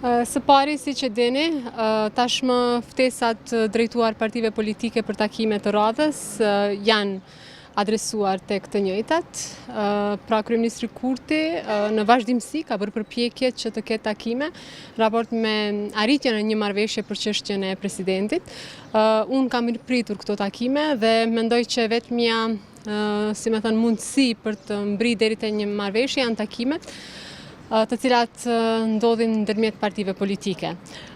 Së pari, si që dini, tashmë ftesat drejtuar partive politike për takime të radhës janë adresuar tek të njëjtat. Pra Kryeministri Kurti në vazhdimsi ka bërë përpjekje që të ketë takime raport me arritjen e një marrëveshje për çështjen e presidentit. Unë kam pritur këto takime dhe mendoj që vetmja, si më thënë, mundësi për të mbri deri te një marrëveshje janë takimet të cilat ndodhin ndërmjet partive politike.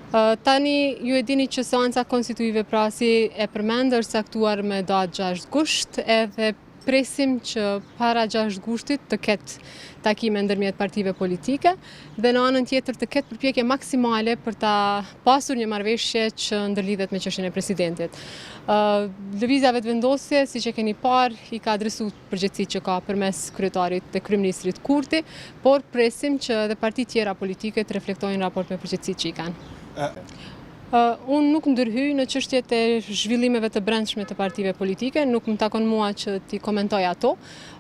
Tani ju e dini që seanca konstituive pra si e përmendë është caktuar me datë 6 gusht, edhe presim që para 6 gushtit të ketë takime ndërmjet partive politike dhe në anën tjetër të ketë përpjekje maksimale për ta pasur një marrëveshje që ndërlidhet me çështjen e presidentit. Lëvizja vetëvendosje, siç e keni parë, I ka adresuar përgjegjësitë që ka përmes kryetarit dhe kryeministrit Kurti, por presim që edhe partitë tjera politike të reflektojnë raport me përgjegjësitë që I kanë. Unë nuk ndërhyj në çështjet e zhvillimeve të brendshme të partive politike, nuk më takon mua që t'i komentoj ato.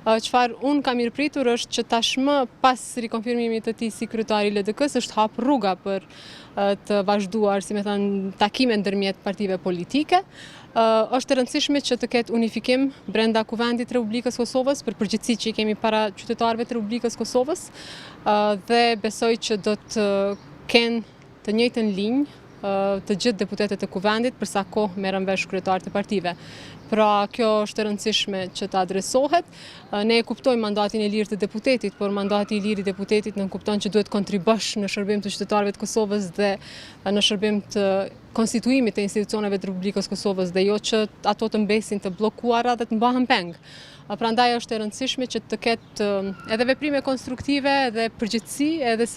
Çfarë unë kam mirëpritur është që tashmë pas rikonfirmimit të tij si kryetari I LDK-s është hap rruga për të vazhduar, si më thënë, takime ndërmjet partive politike. Është e rëndësishme që të ketë unifikim brenda Kuvendit të Republikës Kosovës për përgjegjësitë që I kemi para qytetarëve të Republikës Kosovës dhe besoj që do të kenë të njëjtën linjë të gjithë deputetët e Kuvendit për sa kohë merren vesh kryetarët e partive. Pra kjo është e rëndësishme që të adresohet. Ne e kuptojmë mandatin e lirë të deputetit, por mandati I lirë I deputetit nënkupton që duhet kontribosh në shërbim të qytetarëve të Kosovës dhe në shërbim të konstituimit të institucioneve të Republikës Kosovës dhe jo që ato të mbesin të bllokuara dhe të mbahen peng. Prandaj është e rëndësishme që të ketë edhe veprime konstruktive edhe përgjegjësi edhe